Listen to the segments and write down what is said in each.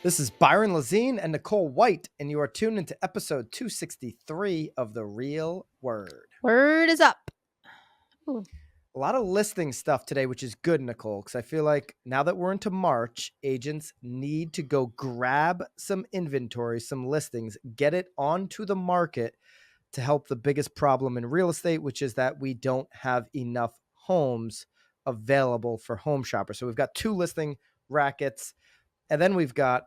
This is Byron Lazine and Nicole White, and you are tuned into episode 263 of The Real Word. Word is up. Ooh. A lot of listing stuff today, which is good, Nicole, because I feel like now that we're into March, agents need to go grab some inventory, some listings, get it onto the market to help the biggest problem in real estate, which is that we don't have enough homes available for home shoppers. So we've got two listing rackets, and then we've got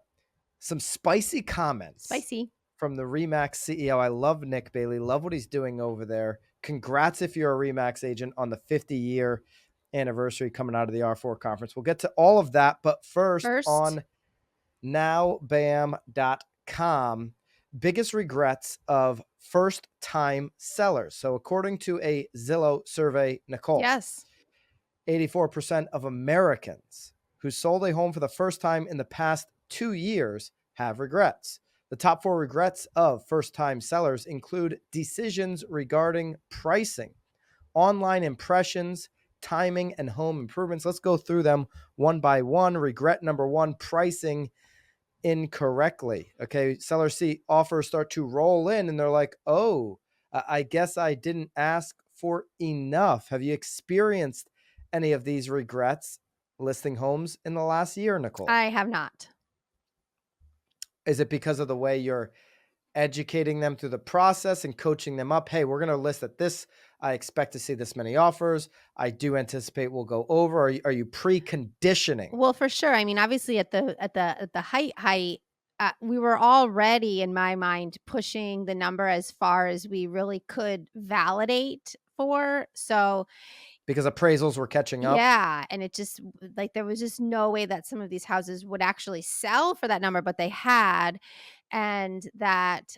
some spicy comments Spicy. from the Remax CEO. I love Nick Bailey. Love what he's doing over there. Congrats if you're a Remax agent on the 50-year anniversary coming out of the R4 conference. We'll get to all of that, but first on nowbam.com, biggest regrets of first-time sellers. So according to a Zillow survey, Nicole, Yes. 84% of Americans who sold a home for the first time in the past 2 years have regrets. The top 4 regrets of first-time sellers include decisions regarding pricing, online impressions, timing, and home improvements. Let's go through them one by one. Regret number 1, pricing incorrectly. Okay, sellers see offers start to roll in and they're like, oh, I guess I didn't ask for enough. Have you experienced any of these regrets listing homes in the last year, Nicole? I have not. Is it because of the way you're educating them through the process and coaching them up? Hey, we're going to list at this. I expect to see this many offers. I do anticipate we'll go over. Are you preconditioning? Well, for sure. I mean, obviously at the height, we were already, in my mind, pushing the number as far as we really could validate for. So Because appraisals were catching up? yeah, and it just like there was just no way that some of these houses would actually sell for that number, but they had, and that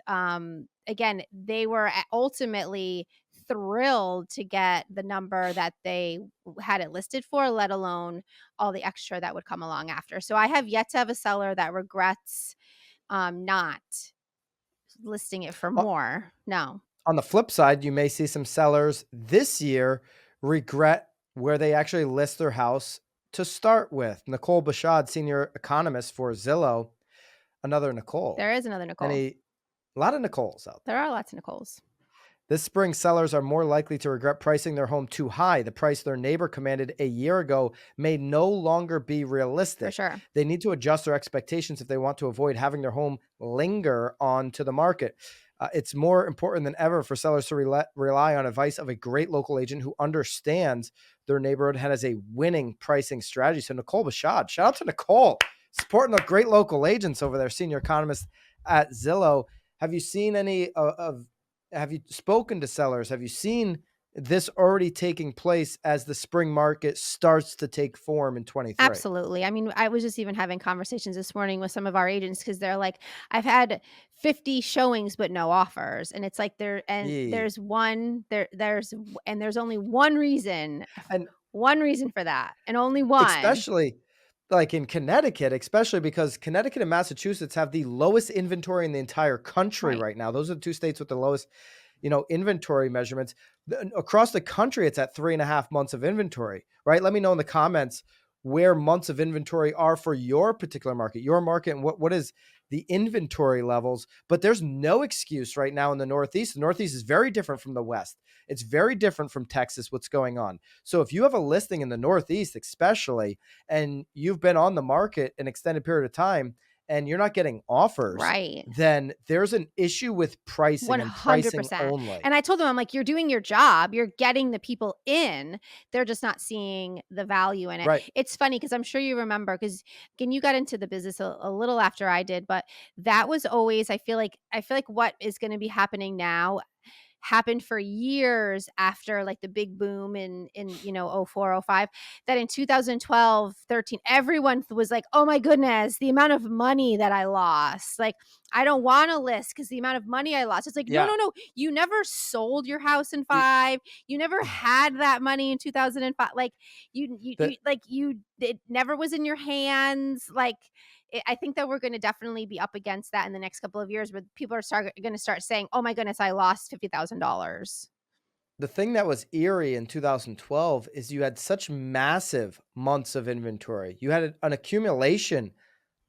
again, they were ultimately thrilled to get the number that they had it listed for, let alone all the extra that would come along after. So I have yet to have a seller that regrets not listing it for more. No. On the flip side, you may see some sellers this year regret where they actually list their house to start with. Nicole Bashad, senior economist for Zillow, another Nicole. There is another Nicole. A lot of Nicoles out there. There are lots of Nicoles. This spring, sellers are more likely to regret pricing their home too high. The price their neighbor commanded a year ago may no longer be realistic. For sure. They need to adjust their expectations if they want to avoid having their home linger onto the market. It's more important than ever for sellers to rely on advice of a great local agent who understands their neighborhood and has a winning pricing strategy. So Nicole Bashad, shout out to Nicole, supporting the great local agents over there, senior economist at Zillow. Have you seen any have you spoken to sellers? Have you seen this already taking place as the spring market starts to take form in 23? Absolutely. I mean, I was just even having conversations this morning with some of our agents because they're like, I've had 50 showings but no offers. And it's like there's only one reason And for that. And only one. especially like in Connecticut, especially because Connecticut and Massachusetts have the lowest inventory in the entire country right now. Those are the 2 states with the lowest, inventory measurements. Across the country, it's at 3.5 months of inventory, right? Let me know in the comments where months of inventory are for your particular market, and what is the inventory levels. But there's no excuse right now in the Northeast. The Northeast is very different from the West. It's very different from Texas, what's going on. So if you have a listing in the Northeast, especially, and you've been on the market an extended period of time and you're not getting offers, Right. then there's an issue with pricing 100%. and pricing only. And I told them, I'm like, you're doing your job. You're getting the people in. They're just not seeing the value in it. Right. It's funny because I'm sure you remember because again, you got into the business a little after I did, but that was always, I feel like what is going to be happening now happened for years after like the big boom in 04, 05, that in 2012, 13, everyone was like, oh my goodness, the amount of money that I lost. Like, I don't want to list because the amount of money I lost. It's like, Yeah. no. You never sold your house in 5. You never had that money in 2005. Like it never was in your hands. Like, I think that we're going to definitely be up against that in the next couple of years where people are going to start saying, oh my goodness, I lost $50,000. The thing that was eerie in 2012 is you had such massive months of inventory. You had an accumulation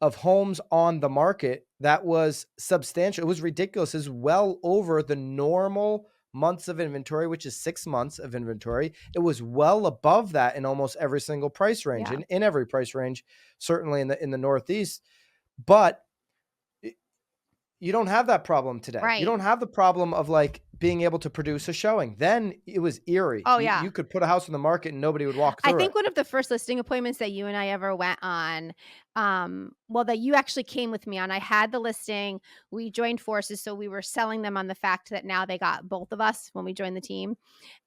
of homes on the market that was substantial. It was ridiculous. It's well over the normal months of inventory, which is 6 months of inventory. It was well above that in almost every single price range, Yeah. in every price range, certainly in the Northeast. But you don't have that problem today. You Right. don't have the problem of like being able to produce a showing. Then it was eerie. Oh, You yeah. could put a house on the market and nobody would walk I through it. think one of the first listing appointments that you and I ever went on, well, that you actually came with me on, I had the listing, we joined forces, so we were selling them on the fact that now they got both of us when we joined the team,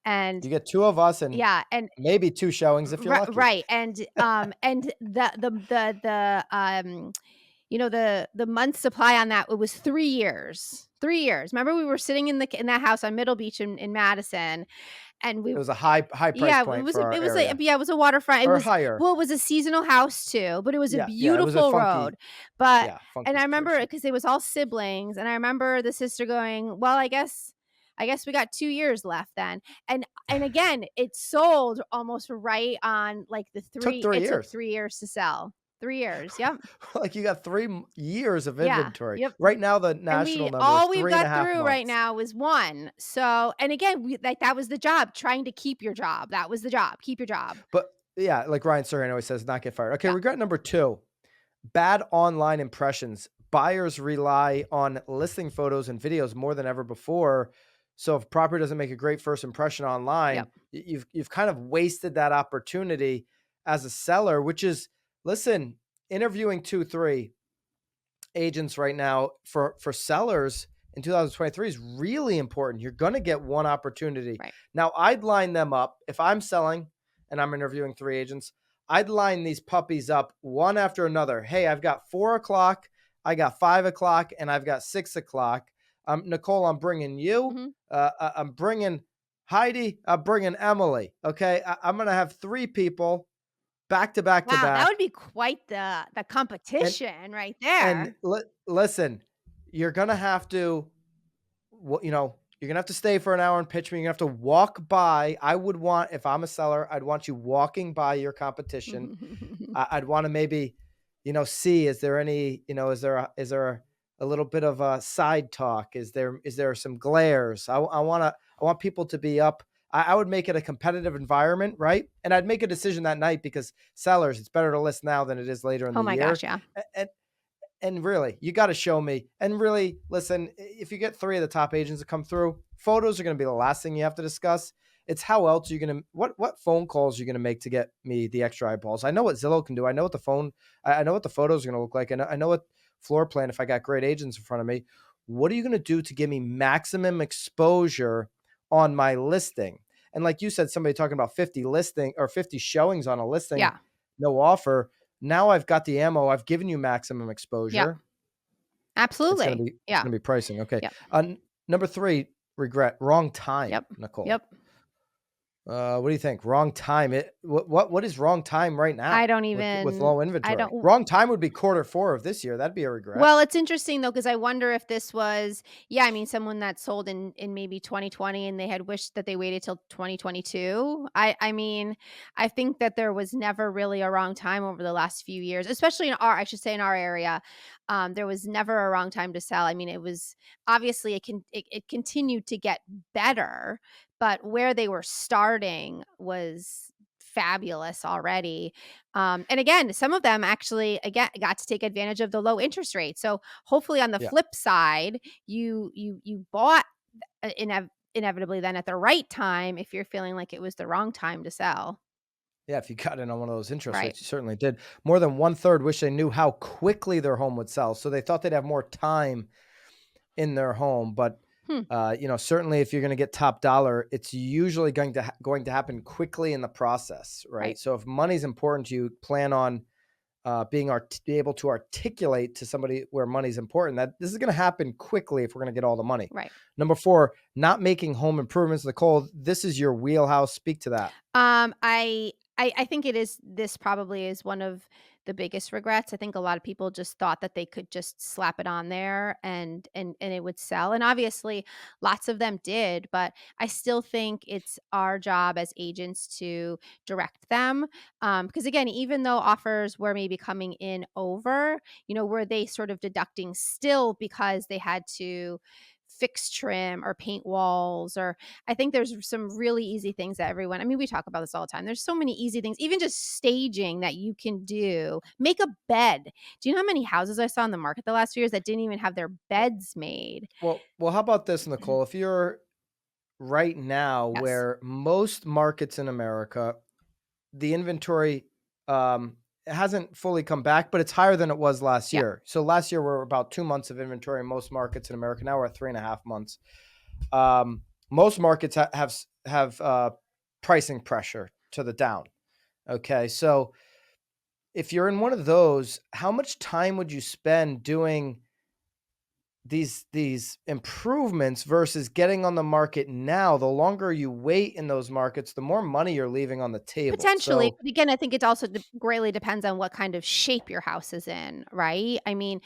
and You get two of us and yeah, and maybe two showings if you're lucky. right, and you know, the month supply on that, it was 3 years, 3 years. Remember we were sitting in that house on Middle Beach in Madison, and we It was a high price yeah, point for our it was a area, yeah, it was a waterfront. It or was higher. well, it was a seasonal house too, but it was a Yeah, it was a beautiful road. But and funky I remember situation. because it was all siblings, and I remember the sister going, "Well, I guess we got 2 years left then." And again, it sold almost right on like the Took 3 3 it took years. 3 years to sell. 3 years, yep. Like, you got 3 years of Yeah, inventory. yep. Right now, the And national number is we've three and a got half through right months. now is 1. So and again, we like, that was the job, trying to keep your job. That was the job, keep your job. But, yeah, like Ryan Serhant always says, "Not get fired." Okay, Yeah, regret number 2, bad online impressions. Buyers rely on listing photos and videos more than ever before. So if property doesn't make a great first impression online, yep. you've kind of wasted that opportunity as a seller, which is, listen, interviewing 2, 3 agents right now for sellers in 2023 is really important. You're going to get one opportunity. Right. Now, I'd line them up if I'm selling and I'm interviewing 3 agents. I'd line these puppies up one after another. Hey, I've got 4 o'clock, I got 5 o'clock, and I've got 6 o'clock. Nicole, I'm bringing you. Mhm. I'm bringing Heidi. I'm bringing Emily. Okay, I'm going to have 3 people back to back to Wow, that would back, be quite the and competition right and there. listen, you're gonna have to, you're gonna have to stay for an hour and pitch me. You're gonna have to walk by. I would want, if I'm a seller, I'd want you walking by your competition. I'd want to maybe, see, is there any, is there a little bit of a side talk? Is there some glares? I want people to be up. I would make it a competitive environment, right? And I'd make a decision that night because sellers, it's better to list now than it is later in Oh the my gosh, year. yeah. And really, you got to show me. And really, listen, if you get 3 of the top agents to come through, photos are going to be the last thing you have to discuss. It's how else are you going to, what phone calls are you going to make to get me the extra eyeballs? I know what Zillow can do. I know what I know what the photos are going to look like. I know what floor plan, if I got great agents in front of me. What are you going to do to give me maximum exposure on my listing? And like you said, somebody talking about 50 listing or 50 showings on a listing, Yeah, no offer. Now I've got the ammo. I've given you maximum yeah, exposure. It's gonna absolutely. be it's Yeah, gonna be pricing. Okay. yep, Number 3, regret, wrong time, yep, Nicole. yep. What do you think? Wrong time. What is wrong time right I now don't with even low I inventory? don't Wrong time would be quarter 4 of this year. That'd be a regret. Well, it's interesting though, because I wonder if this was yeah, I mean, someone that sold in maybe 2020 and they had wished that they waited till 2022. I mean, I think that there was never really a wrong time over the last few years, especially in our I should say in our area. There was never a wrong time to sell. I mean, it was obviously it continued to get better, but where they were starting was fabulous already. And again, some of them actually again got to take advantage of the low interest rate. So hopefully on the Yeah. flip side, you bought inevitably then at the right time if you're feeling like it was the wrong time to sell. Yeah, if you got in on one of those interest Right. rates, you certainly did. More than 1/3 wish they knew how quickly their home would sell, so they thought they'd have more time in their home. But Hmm. certainly if you're going to get top dollar, it's usually going to happen quickly in the process, right? Right. So if money's important to you, plan on be able to articulate to somebody where money's important that this is going to happen quickly if we're going to get all the money. Right. Number 4, not making home improvements. Nicole, this is your wheelhouse. Speak to that. I think it is this probably is one of the biggest regrets. I think a lot of people just thought that they could just slap it on there and it would sell. And obviously lots of them did, but I still think it's our job as agents to direct them. Because again, even though offers were maybe coming in over, were they sort of deducting still because they had to fix trim or paint walls, or I think there's some really easy things that everyone, I mean, we talk about this all the time. There's so many easy things, even just staging that you can do. Make a bed. Do you know how many houses I saw in the market the last few years that didn't even have their beds made? Well, how about this, Nicole? If you're right now Yes. where most markets in America, the inventory hasn't fully come back, but it's higher than it was last Yeah. year. So last year we're about 2 months of inventory in most markets in America. Now we're at 3.5 months. Most markets have pricing pressure to the down. Okay, so if you're in one of those, how much time would you spend doing these improvements versus getting on the market now? The longer you wait in those markets, the more money you're leaving on the table. Potentially, So but again, I think it also greatly depends on what kind of shape your house is in, right? I mean,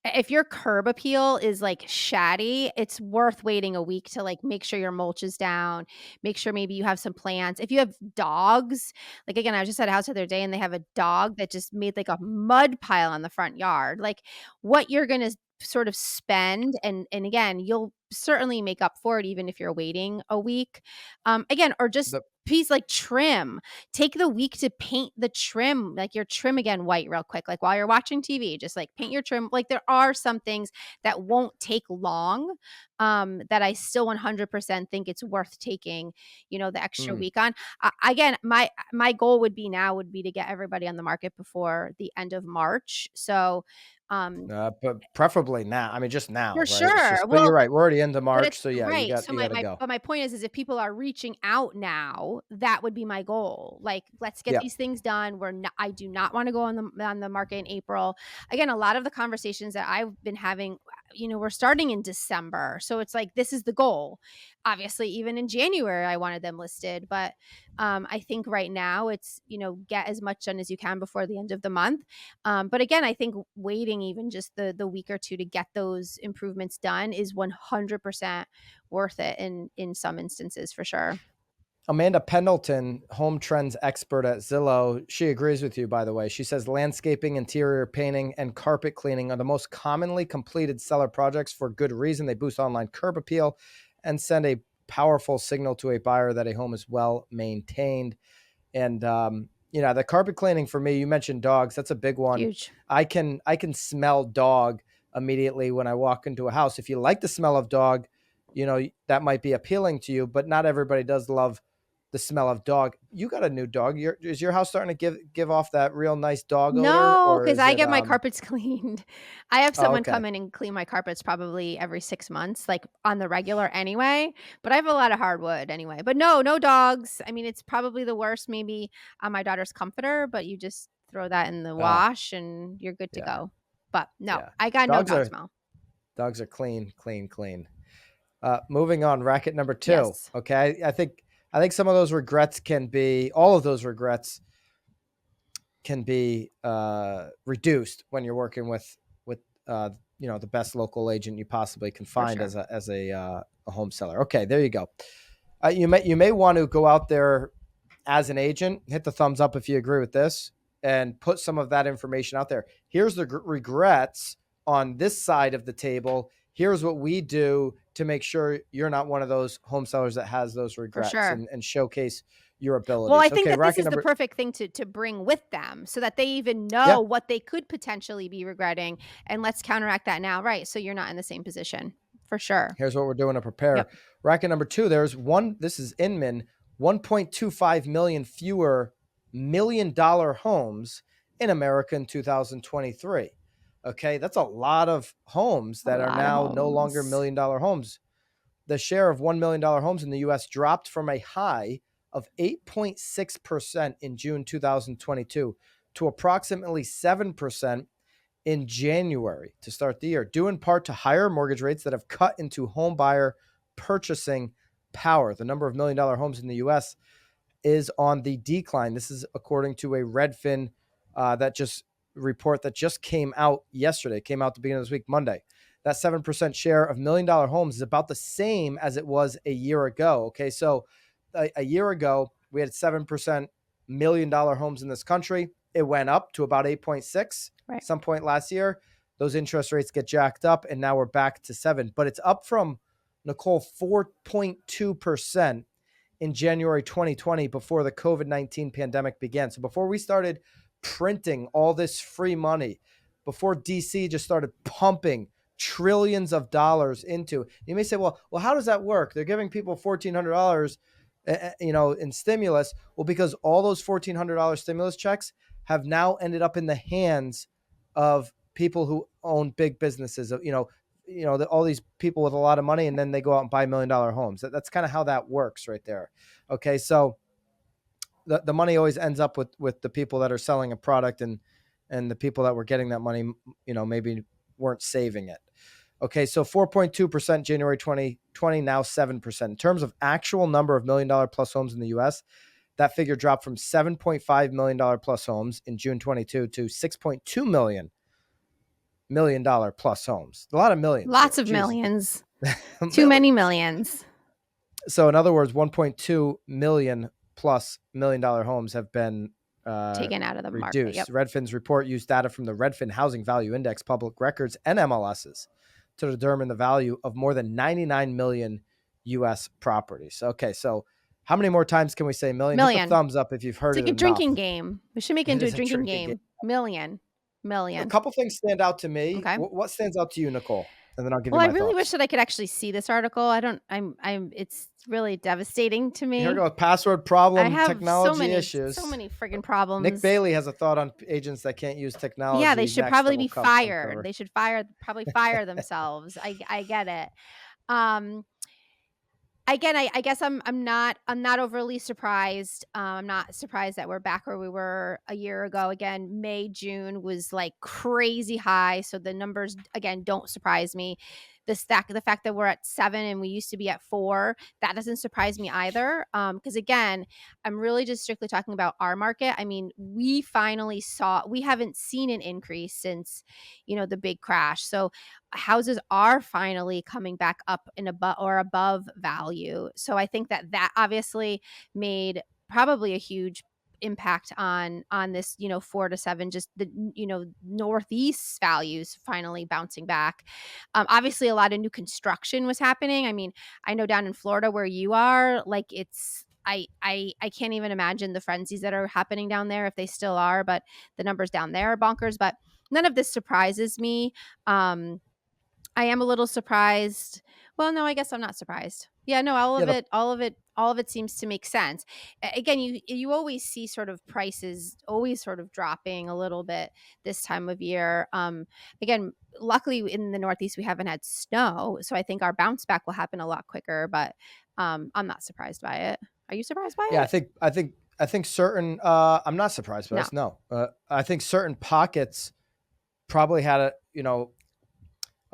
if your curb appeal is like shatty, it's worth waiting a week to like make sure your mulch is down, make sure maybe you have some plants. If you have dogs, like again, I was just at a house the other day and they have a dog that just made like a mud pile on the front yard. Like what you're gonna sort of spend, and again, you'll certainly make up for it even if you're waiting a week. Again, or just the piece like trim. Take the week to paint the trim, like your trim again white real quick, like while you're watching TV, just like paint your trim. Like there are some things that won't take long, that I still 100% think it's worth taking, the extra mm, week on. Again, my goal would be to get everybody on the market before the end of March. So, um, but preferably now. I mean, just now, for right? It's sure. just. But you're Well, right. We're already into but March, it's so yeah, you right. got So you got to go. my point is if people are reaching out now, that would be my goal. Like, let's get Yeah. these things done. I do not want to go on the market in April. Again, a lot of the conversations that I've been having, we're starting in December. So it's like this is the goal. Obviously, even in January I wanted them listed, but I think right now it's, get as much done as you can before the end of the month. But again, I think waiting even just the week or two to get those improvements done is 100% worth it in some instances for sure. Amanda Pendleton, home trends expert at Zillow, she agrees with you, by the way. She says landscaping, interior painting, and carpet cleaning are the most commonly completed seller projects for good reason. They boost online curb appeal and send a powerful signal to a buyer that a home is well maintained. And the carpet cleaning for me, you mentioned dogs. That's a big one. Huge. I can smell dog immediately when I walk into a house. If you like the smell of dog, that might be appealing to you, but not everybody does love the smell of dog. You got a new dog. Is your house starting to give off that real nice dog odor, No, or because is I it? get my carpets cleaned. I have Oh, someone okay. come in and clean my carpets probably every 6 months, like, on the regular anyway, but I have a lot of hardwood anyway. But no, no dogs. I mean, it's probably the worst maybe on my daughter's comforter, but you just throw that in the Oh, wash and you're good to yeah, go. But no, yeah. I got no Dogs dog are smell. dogs are clean, clean, clean. Moving on, racket number two. Yes, Okay, I think some of those regrets can be all of those regrets can be reduced when you're working with the best local agent you possibly can for find sure. as a home seller. Okay, there you go. You may want to go out there as an agent, hit the thumbs up if you agree with this, and put some of that information out there. Here's the regrets on this side of the table. Here's what we do to make sure you're not one of those home sellers that has those For regrets, sure. and showcase your Well, I abilities. think Okay, that this racket is the number. perfect thing to bring with them so that they even know Yeah, what they could potentially be regretting, and let's counteract that now, right? So you're not in the same position. For sure. here's what we're doing to prepare. Yep, Racket number two, there's one, this is Inman, 1.25 million fewer $1 million homes in America in 2023. Okay, that's a lot of homes a that are lot of now no longer homes. $1 million homes. The share of $1 million homes in the US dropped from a high of 8.6% in June 2022 to approximately 7% in January to start the year, due in part to higher mortgage rates that have cut into home buyer purchasing power. The number of $1 million homes in the US is on the decline. This is according to a Redfin that just report that just came out yesterday, came out at the beginning of this week, Monday. That 7% share of $1 million homes is about the same as it was a year ago. Okay. So a year ago, we had 7% $1 million homes in this country. It went up to about 8.6 Right. some point last year. Those interest rates get jacked up, and now we're back to 7. But it's up from, Nicole, 4.2% in January 2020 before the COVID-19 pandemic began. So before we started printing all this free money, before DC just started pumping trillions of dollars into, you may say, well, how does that work? They're giving people $1,400, in stimulus. Well, because all those $1,400 stimulus checks have now ended up in the hands of people who own big businesses, all these people with a lot of money, and then they go out and buy $1 million homes. That's kind of how that works right there. Okay. So the money always ends up with the people that are selling a product, and the people that were getting that money, maybe weren't saving it. Okay. So 4.2% January 2020, now 7%. In terms of actual number of $1 million plus homes in the US, that figure dropped from $7.5 million plus homes in June 22 to $6.2 million plus homes. A lot of millions. Lots here. of Jeez. millions. Too many millions. So in other words, 1.2 million plus $1 million homes have been taken out of the reduced. market. Yep. Redfin's report used data from the Redfin Housing Value Index, public records, and MLSs to determine the value of more than 99 million U.S. properties. Okay, so how many more times can we say million? Hit the thumbs up if you've heard it's it like a drinking enough. game. We should make it into a drinking game. Million. A couple things stand out to me. Okay. What stands out to you, Nicole? And then I'll give you Well, my I really thoughts. wish that I could actually see this article. It's really devastating to me. Here we go. Password problem, I have technology issues. so many friggin' problems. Nick Bailey has a thought on agents that can't use technology. Yeah, they should probably be fired. They should probably fire themselves. I get it. Again, I guess I'm not overly surprised. I'm not surprised that we're back where we were a year ago. Again, May, June was like crazy high. So the numbers, again, don't surprise me. The fact that we're at 7 and we used to be at 4, that doesn't surprise me either. Because again, I'm really just strictly talking about our market. I mean, we haven't seen an increase since, the big crash. So houses are finally coming back up in above value. So I think that obviously made probably a huge impact on this 4 to 7, just the northeast values finally bouncing back. Obviously a lot of new construction was happening. I mean, I know down in Florida where you are, like I can't even imagine the frenzies that are happening down there, if they still are, but the numbers down there are bonkers. But none of this surprises me. I am a little surprised. Well, no, I guess I'm not surprised. Yeah, no, all of it seems to make sense. Again, you always see sort of prices always sort of dropping a little bit this time of year. Again, luckily in the Northeast we haven't had snow, so I think our bounce back will happen a lot quicker. But I'm not surprised by it. Are you surprised by it? Yeah, I think certain. I'm not surprised by this. No, I think certain pockets probably had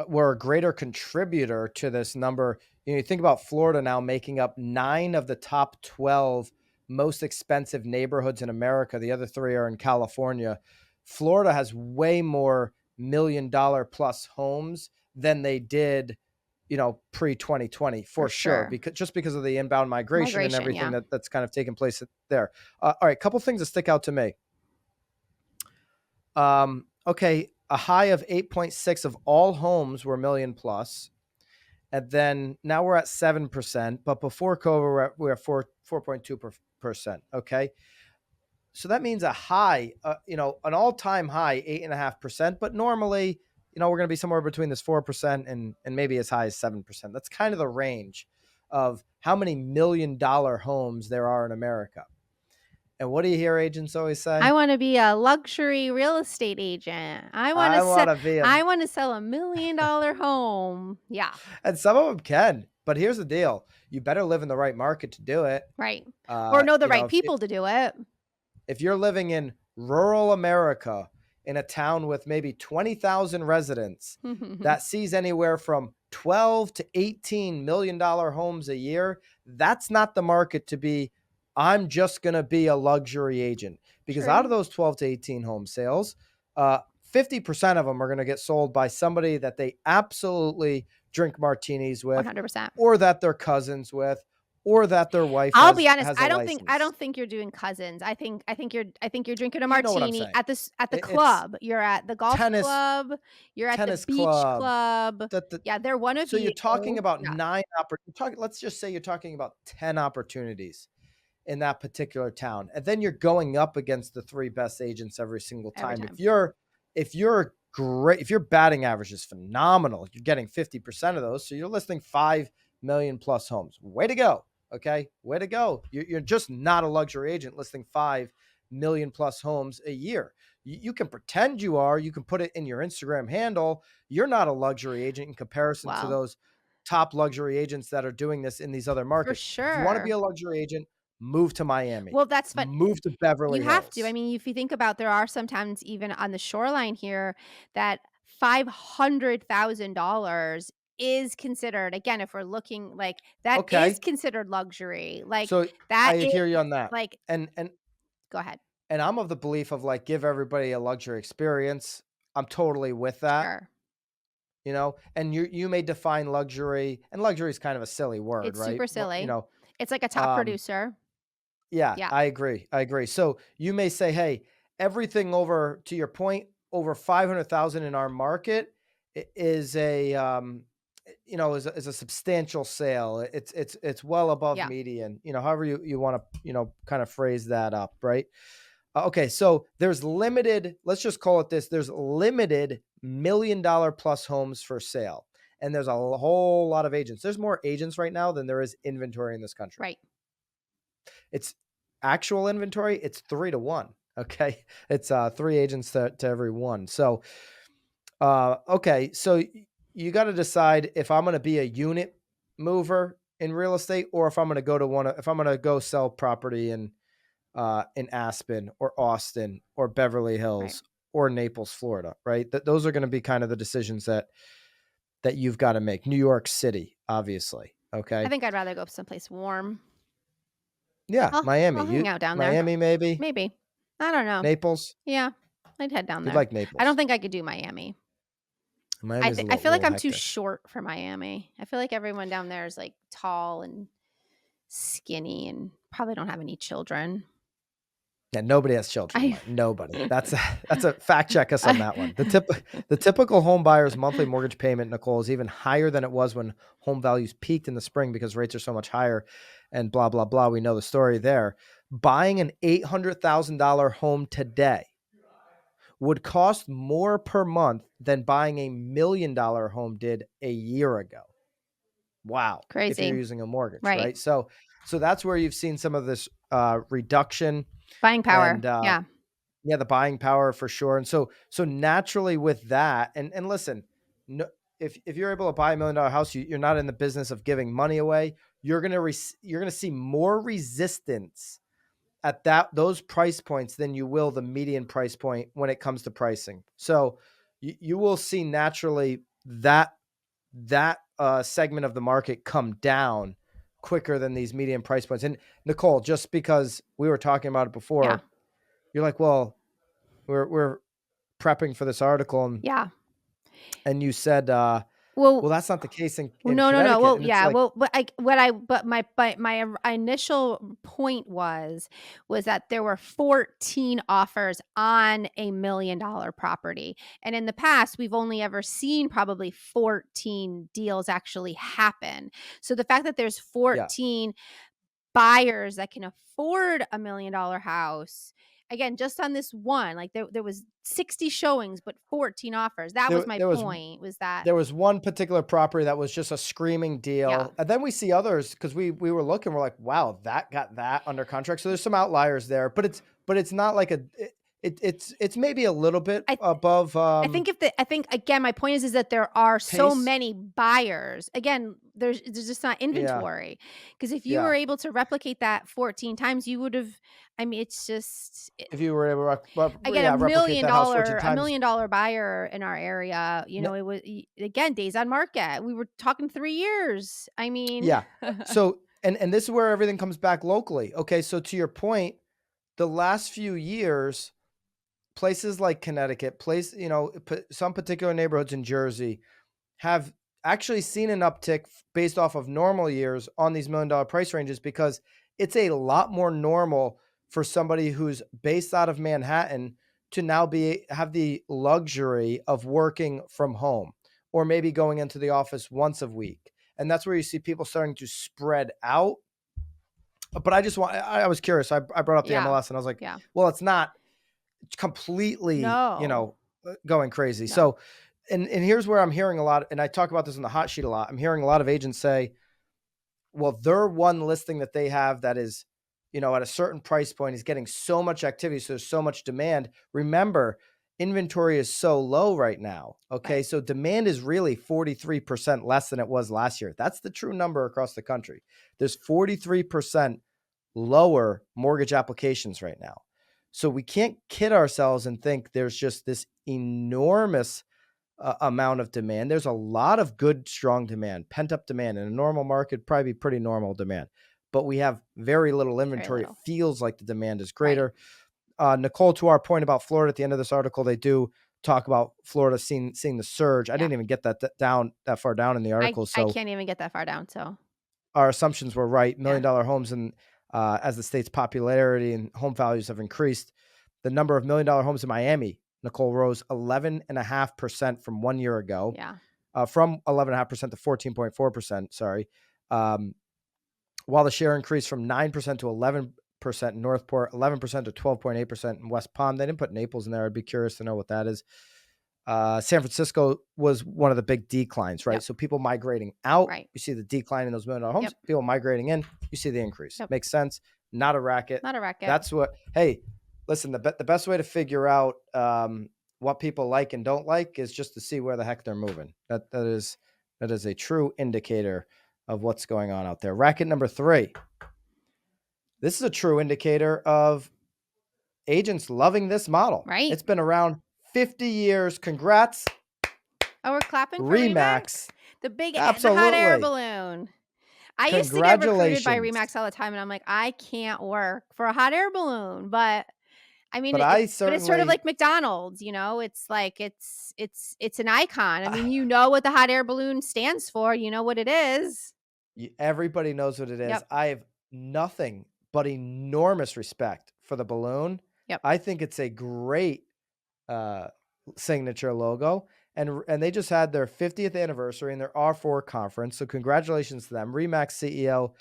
were a greater contributor to this number. You think about Florida now making up 9 of the top 12 most expensive neighborhoods in America. The other 3 are in California. Florida has way more $1 million plus homes than they did, pre-2020 for sure. Because of the inbound migration and everything that's kind of taken place there. All right, couple things that stick out to me. Okay. A high of 8.6 of all homes were million plus. And then now we're at 7%, but before COVID, we're at 4.2%. Okay. So that means a high, an all-time high, 8.5%, but normally, we're going to be somewhere between this 4% and maybe as high as 7%. That's kind of the range of how many $1 million homes there are in America. And what do you hear agents always say? I want to be a luxury real estate agent. I want to sell $1 million home. Yeah. And some of them can, but here's the deal. You better live in the right market to do it. Right. Or know the right people to do it. If you're living in rural America in a town with maybe 20,000 residents that sees anywhere from 12 to $18 million homes a year, that's not the market to be. I'm just going to be a luxury agent, because out of those 12 to 18 home sales, 50% of them are going to get sold by somebody that they absolutely drink martinis with, 100%. or that they're cousins with, or that their wife I'll be honest, has a I don't license. think you're doing cousins. I think you're drinking a You know what I'm martini saying? at the It's club. You're at the golf tennis, club, you're at the tennis beach club. club. The Yeah, they're one of So you're you. talking about Yeah, let's just say you're talking about 10 opportunities in that particular town. And then you're going up against the three best agents every single every time. time. If your batting average is phenomenal, you're getting 50% of those. So you're listing 5 million plus homes. Way to go. Okay. Way to go. You're just not a luxury agent listing 5 million plus homes a year. You can pretend you are, you can put it in your Instagram handle. You're not a luxury agent in comparison to Well, those top luxury agents that are doing this in these other for markets. If you want to be sure. a luxury agent, move to Miami, Well, that's fun. move to You Beverly have to. I Hills. mean, if you think about, there are sometimes even on the shoreline here that $500,000 is considered, again, if we're looking like that is Okay. considered luxury. Like So that I is hear you on that. like And and go ahead. and I'm of the belief of like give everybody a luxury experience. I'm totally with that, Sure. and you may define luxury, and luxury is kind of a silly word, It's right? super Well, silly. It's like a top um producer. yeah, Yeah, I agree. I agree. So you may say, hey, everything over, to your point, over 500,000 in our market is is a substantial sale. It's well above yeah, median, however you want to, kind of phrase that up, right? Okay. So let's just call it this. There's limited $1 million plus homes for sale. And there's a whole lot of agents. There's more agents right now than there is inventory in this country. right. It's actual inventory, it's 3 to 1. Okay. It's 3 agents to every one. So, okay. So you got to decide if I'm going to be a unit mover in real estate, or if I'm going to if I'm going to go sell property in Aspen or Austin or Beverly Right. Hills or Naples, Florida, right? Those are going to be kind of the decisions that you've got to make. New York City, obviously. I Okay. think I'd rather go someplace warm. Yeah. I'll hang out down there. Miami, maybe Maybe. I don't know. Naples. Yeah, I'd head down You'd there. like I don't Naples. think I could do Miami. Miami's I feel like little I'm too hectic. short for Miami. I feel like everyone down there is, like, tall and skinny and probably don't have any children. Yeah, nobody has children in I mind. Nobody. That's a fact check us on I that one. The typical home buyer's monthly mortgage payment, Nicole, is even higher than it was when home values peaked in the spring because rates are so much higher, and blah blah blah. We know the story there. Buying an $800,000 home today would cost more per month than buying $1 million home did a year ago. Wow. If you're crazy. using a mortgage, Right. right? So that's where you've seen some of this reduction, Buying power. and Yeah. yeah, the buying power for sure. And so naturally with that, and listen, no, if you're able to buy $1 million house, you're not in the business of giving money away. You're gonna see more resistance at those price points than you will the median price point when it comes to pricing. So you will see naturally that segment of the market come down quicker than these median price points. And Nicole, just because we were talking about it Yeah. before, you're like, well, we're prepping for this article, Yeah. and you said, Well, well, that's not the case well, in no, no, no. Connecticut. Well, And it's yeah. like, Well, but my initial point was that there were 14 offers on $1 million property, and in the past, we've only ever seen probably 14 deals actually happen. So the fact that there's yeah, 14 buyers that can afford $1 million house, again, just on this one, like there was 60 showings, but 14 offers. That was there, my there was point. Was that there was one particular property that was just a screaming yeah. deal. And then we see others because we were looking, we're like, wow, that got that under contract. So there's some outliers there, but it's not like it's maybe a little bit I above I think again, my point is that there are so pace. many buyers. Again, there's just not Yeah, inventory. Because if you yeah. were able to replicate that 14 times, you would have. I mean, it's just If you were able to again replicate that house 14 a times. $1 million buyer in our area. It was again days on market. We were talking 3 years. I mean, Yeah. So, and this is where everything comes back locally. Okay, so to your point, the last few years, places like Connecticut, some particular neighborhoods in Jersey have actually seen an uptick based off of normal years on these $1 million price ranges, because it's a lot more normal for somebody who's based out of Manhattan to now have the luxury of working from home, or maybe going into the office once a week. And that's where you see people starting to spread out. But I was curious. I brought up the Yeah. MLS and I was like, Yeah. well, it's not completely, No. going crazy. No. So, and here's where I'm hearing a lot, and I talk about this in the hot sheet a lot. I'm hearing a lot of agents say, well, their one listing that they have that is, at a certain price point is getting so much activity, so there's so much demand. Remember, inventory is so low right now. Okay. Right. So demand is really 43% less than it was last year. That's the true number across the country. There's 43% lower mortgage applications right now. So we can't kid ourselves and think there's just this enormous amount of demand. There's a lot of good, strong demand, pent up demand. In a normal market, probably pretty normal demand, but we have very little inventory. little. It feels like the demand is Right. greater. Nicole, to our point about Florida, at the end of this article, they do talk about Florida seeing the surge. I didn't even get that far down in the article. I So can't even get that far down. So our assumptions were right. $1 yeah. million homes, and as the state's popularity and home values have increased, the number of $1 million homes in Miami, Nicole, rose 11.5% from 1 year ago. Yeah. From 11.5% to 14.4%. Sorry. While the share increased from 9% to 11% in Northport, 11% to 12.8% in West Palm. They didn't put Naples in there. I'd be curious to know what that is. San Francisco was one of the big declines, right? Yep. So people migrating out, Right. you see the decline in those $1 million homes. Yep. People migrating in, you see the increase. Yep. Makes sense. Not a racket. Not a racket. That's what. Hey, listen. The best way to figure out what people like and don't like is just to see where the heck they're moving. That is a true indicator of what's going on out there. Racket number 3. This is a true indicator of agents loving this model. Right. It's been around 50 years. Congrats. Oh, we're clapping for Remax. the big, the Absolutely. hot air balloon. I used to get recruited by Remax all the time, and I'm like, I can't work for a hot air balloon. But I mean, but it's sort of like McDonald's, It's like it's an icon. I mean, you know what the hot air balloon stands for. You know what it is. Everybody knows what it is. Yep. I have nothing but enormous respect for the balloon. Yep. I think it's a great signature logo. And they just had their 50th anniversary in their R4 conference. So congratulations to them. Remax CEO.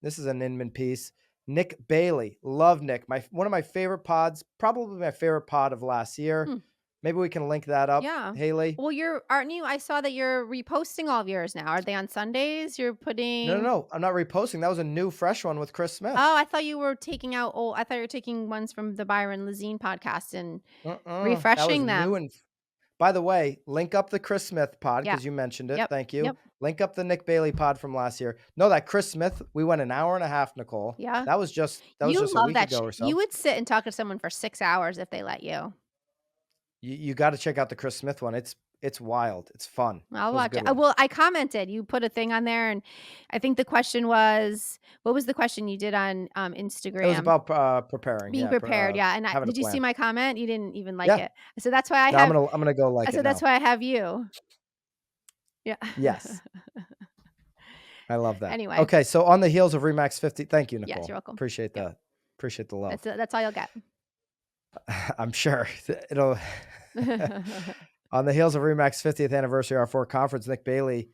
This is an Inman piece. Nick Bailey. Love Nick. One of my favorite pods, probably my favorite pod of last year. Maybe we can link that up. Yeah. Haley. Well, aren't you? I saw that you're reposting all of yours now. Are they on Sundays? You're putting. No. I'm not reposting. That was a new, fresh one with Chris Smith. Oh, I thought you were taking out. Oh, I thought you were taking ones from the Byron Lazine podcast and refreshing them. New. By the way, link up the Chris Smith pod because you mentioned it. Yep. Thank you. Yep. Link up the Nick Bailey pod from last year. No, that Chris Smith, we went an hour and a half, Nicole. Yeah. That was just a week ago or so. You would sit and talk to someone for 6 hours if they let you. You got to check out the Chris Smith one. It's wild. It's fun. I'll watch it. Well, I commented. You put a thing on there, and I think the question was, what was the question you did on Instagram? It was about preparing. Being prepared, yeah. And did you see my comment? You didn't even like it. So that's why I have. I'm gonna go like it. So that's why I have you. Yeah. Yes. I love that. Anyway. Okay, so on the heels of Remax 50, thank you, Nicole. Yes, you're welcome. Appreciate the love. That's all you'll get. I'm sure it'll. On the heels of Remax 50th anniversary R4 conference, Nick Bailey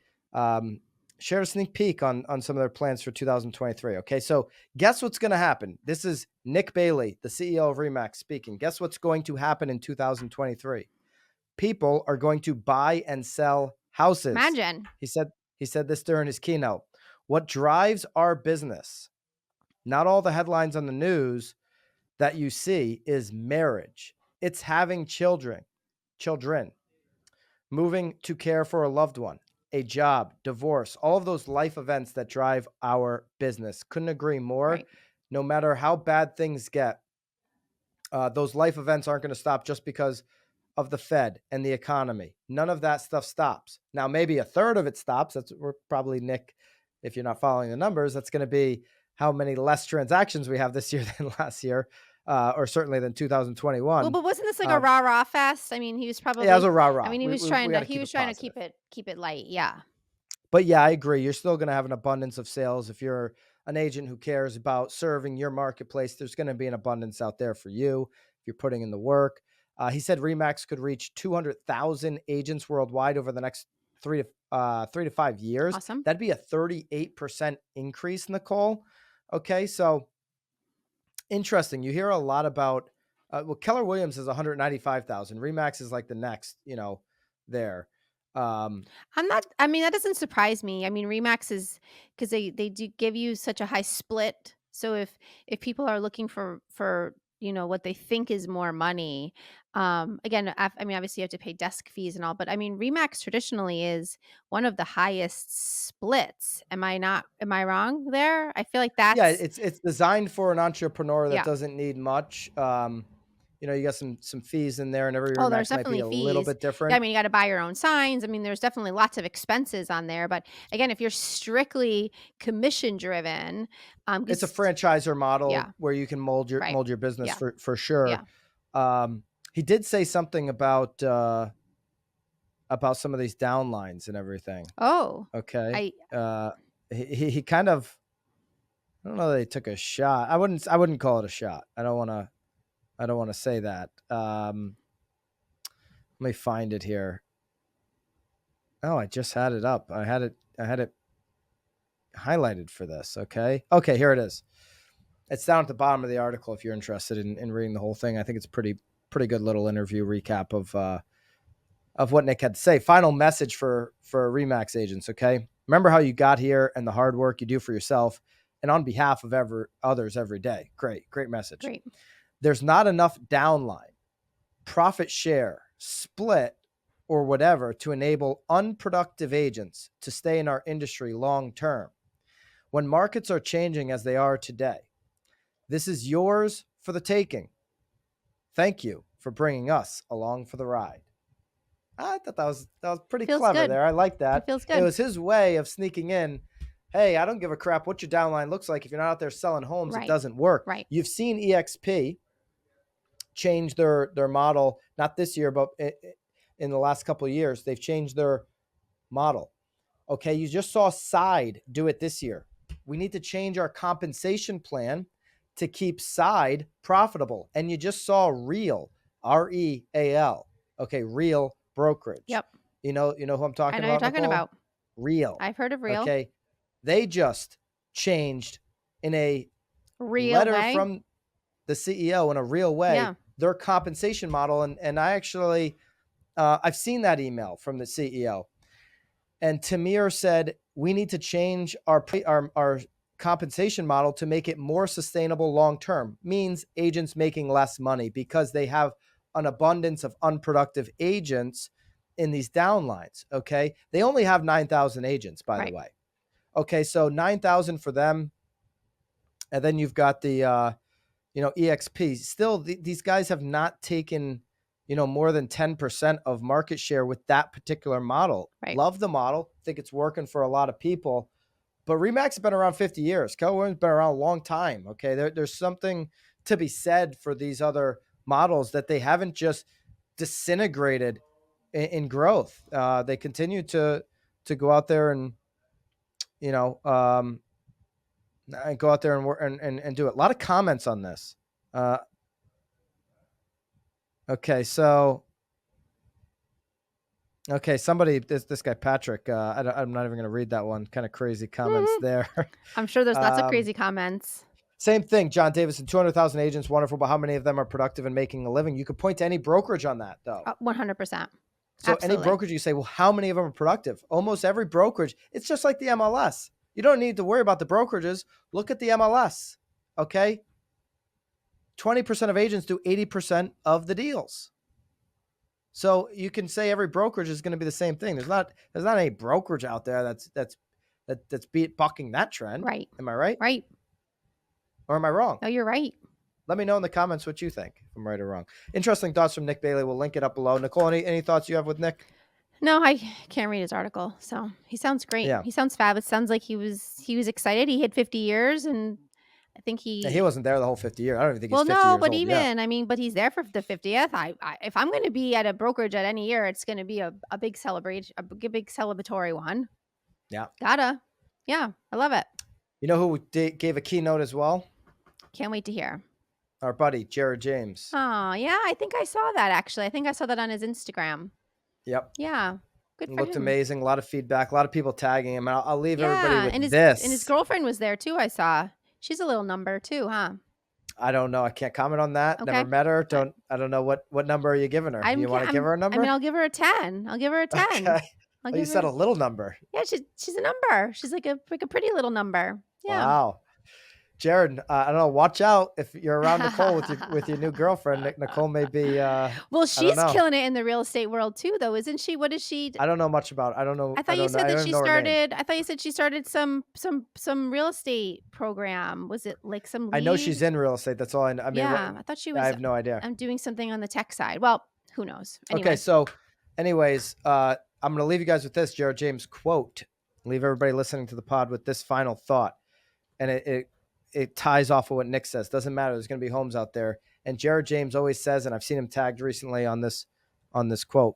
shared a sneak peek on some of their plans for 2023. Okay, so guess what's going to happen? This is Nick Bailey, the CEO of Remax, speaking. Guess what's going to happen in 2023? People are going to buy and sell houses. Imagine. He said this during his keynote. What drives our business, not all the headlines on the news that you see, is marriage. It's having children, moving to care for a loved one, a job, divorce, all of those life events that drive our business. Couldn't agree more. Right. No matter how bad things get, those life events aren't going to stop just because of the Fed and the economy. None of that stuff stops. Now, maybe a third of it stops. We're probably, Nick, if you're not following the numbers, that's going to be how many less transactions we have this year than last year. or certainly than Well, 2021. but wasn't this like a Um, rah-rah fest? I mean, he was yeah, it was probably a rah I rah. mean, We got to he keep was it trying to positive. keep it light. Yeah. But yeah, I agree. You're still going to have an abundance of sales if you're an agent who cares about serving your marketplace. There's going to be an abundance out there for you if you're putting in the work. He said Remax could reach 200,000 agents worldwide over the next 3 to 5 years. Awesome. That'd be a 38% increase, Nicole. Okay, so interesting. You hear a lot about well, Keller Williams is 195,000. Remax is like the next, there. Um, I mean, that doesn't surprise me. I mean, Remax is because they do give you such a high split. So if people are looking for what they think is more money, again, I mean, obviously you have to pay desk fees and all, but I mean, Remax traditionally is one of the highest splits. Am I wrong there? I feel like Yeah, that's it's designed for an entrepreneur that yeah. doesn't need much. You got some fees in there, and every Oh, there's Remax might be definitely a little fees. bit Yeah, I different. mean, you gotta buy your own signs. I mean, there's definitely lots of expenses on there, but again, if you're strictly commission driven, It's a 'cause franchisor yeah, model where you can right. mold your business Yeah, for sure. yeah. He did say something about some of these downlines and everything. Oh, Okay, I uh, he kind of, I don't know that he took a shot. I wouldn't call it a shot. I don't want to say that. Let me find it here. Oh, I just had it up. I had it highlighted for this. Okay. Okay, here it is. It's down at the bottom of the article if you're interested in reading the whole thing. I think it's pretty good little interview recap of what Nick had to say. Final message for Remax agents. Okay. Remember how you got here and the hard work you do for yourself and on behalf of others every day. Great message. great. There's not enough downline, profit share, split, or whatever to enable unproductive agents to stay in our industry long term. When markets are changing as they are today, this is yours for the taking. Thank you for bringing us along for the ride. I thought that was pretty Feels clever good. there. I like It that. feels It good. was his way of sneaking in. Hey, I don't give a crap what your downline looks like. If you're not out there selling homes, it Right, doesn't work. right. You've seen EXP change their model, not this year, but in the last couple of years, they've changed their model. Okay, you just saw Side do it this year. We need to change our compensation plan to keep Side profitable. And you just saw Real, Real. Okay, Real brokerage. Yep. You know who I'm I talking know you're about, talking Nicole? about. Real. I've heard of real. Okay, they just changed in a Real letter way. from the CEO in a real way Yeah. their compensation model, and I actually I've seen that email from the CEO. And Tamir said, we need to change our compensation model to make it more sustainable long term. Means agents making less money because they have an abundance of unproductive agents in these downlines. Okay. They only have 9,000 agents, by the Right. way. Okay. So 9,000 for them. And then you've got the, EXP. Still, these guys have not taken, more than 10% of market share with that particular model. Right. Love the model. Think it's working for a lot of people. But Remax has been around 50 years. Keller Williams has been around a long time. Okay. There's something to be said for these other models that they haven't just disintegrated in growth. They continue to go out there and, you know, um, and go out there and work and do it. A lot of comments on this. Uh, okay, so somebody, this guy Patrick. I'm not even going to read that one. Kind of crazy comments Mhm. there. I'm sure there's lots of um, crazy comments. Same thing, John Davison. 200,000 agents, wonderful, but how many of them are productive and making a living? You could point to any brokerage on that, though. 100%. So any Absolutely. brokerage, you say, well, how many of them are productive? Almost every brokerage. It's just like the MLS. You don't need to worry about the brokerages. Look at the MLS. Okay. 20% of agents do 80% of the deals. So you can say every brokerage is going to be the same thing. There's not any brokerage out there that's bucking that trend. Right. Am I right? Right. Or am I wrong? No, you're right. Let me know in the comments what you think, if I'm right or wrong. Interesting thoughts from Nick Bailey. We'll link it up below. Nicole, any thoughts you have with Nick? No, I can't read his article. So he sounds great. Yeah. He sounds fab. It sounds like he was excited. He hit 50 years and I think Yeah, he wasn't there the whole 50 years. I don't even think he's well, 50 no, years but old yet. even, I mean, but he's there for the 50th. If I'm gonna be at a brokerage at any year, it's gonna be a big celebration, big celebratory one. Yeah. Gotta. Yeah, I love it. You know who gave a keynote as well? Can't wait to hear. Our buddy, Jared James. Oh, yeah, I think I saw that, actually. I think I saw that on his Instagram. Yep. Yeah, good It for looked him. amazing. A lot of feedback. A lot of people tagging him. I'll leave everybody Yeah, with and his this. girlfriend was there too, I saw. She's a little number too, huh? I don't know. I can't comment on that. Okay. Never met her. Uh, I don't know what number are you giving her? I'm You want to give her a I mean, number? I'll give her a 10. I'll give her a 10. Okay. I'll Oh, you give said her a little number. Yeah, she's a number. She's like a pretty little number. Yeah. Wow. Jared, I don't know. Watch out if you're around Nicole with your new girlfriend. Nicole may be. Well, I don't she's know. killing it in the real estate world too, though, isn't she? What is she? I don't know much about. I don't know. I thought you don't know. said I that don't she know her name. started. I thought you said she started some real estate program. Was it like some I know lead? she's in real estate. That's all I know. I mean, Yeah, I thought she I was. have no idea. I'm doing something on the tech side. Well, who knows? Okay, Anyway, so, anyways, I'm going to leave you guys with this Jared James quote. Leave everybody listening to the pod with this final thought, and it ties off of what Nick says. Doesn't matter. There's going to be homes out there, and Jared James always says, and I've seen him tagged recently on this quote: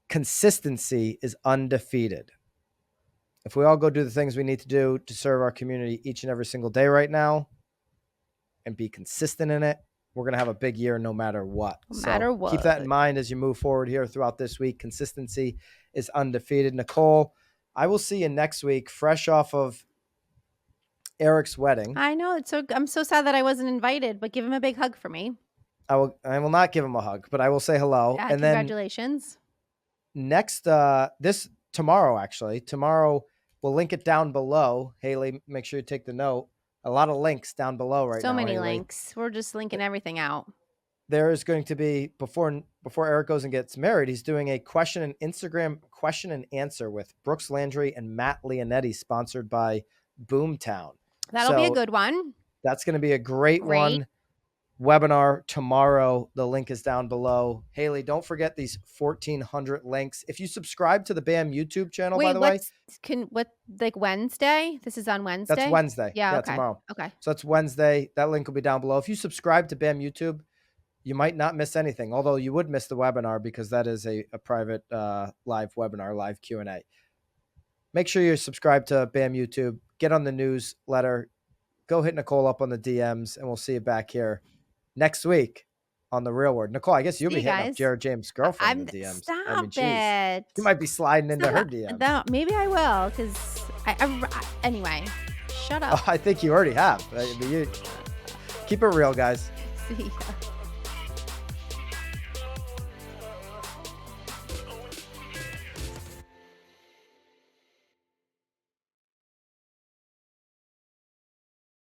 consistency is undefeated. If we all go do the things we need to do to serve our community each and every single day right now, and be consistent in it, we're going to have a big year no matter what. no matter So keep that in what. mind as you move forward here throughout this week. Consistency is undefeated. Nicole, I will see you next week, fresh off of Eric's wedding. I know I'm so sad that I wasn't invited, but give him a big hug for me. I will not give him a hug, but I will say hello. Yeah, And then congratulations. next, tomorrow we'll link it down below. Haley, make sure you take the note. A lot of links down below right now. So many Haley. links. We're just linking everything out. There is going to be before Eric goes and gets married, he's doing a Instagram question and answer with Brooks Landry and Matt Leonetti, sponsored by Boomtown. That'll be a good one. That's going to be a great one. Webinar tomorrow. The link is down below. Haley, don't forget these 1,400 links. If you subscribe to the BAM YouTube channel, by the way. Like Wednesday? This is on Wednesday? That's Wednesday. Yeah, okay. Tomorrow. Okay. So that's Wednesday. That link will be down below. If you subscribe to BAM YouTube, you might not miss anything, although you would miss the webinar because that is a private live webinar, live Q&A. Make sure you're subscribed to BAM YouTube. Get on the newsletter. Go hit Nicole up on the DMs, and we'll see you back here neck week on The Real Word. Nicole, I guess you'll be hitting up Jared James' girlfriend in the DMs. Stop it. You might be sliding into her DMs. No, maybe I will, because anyway, shut up. I think you already have. Keep it real, guys. See ya.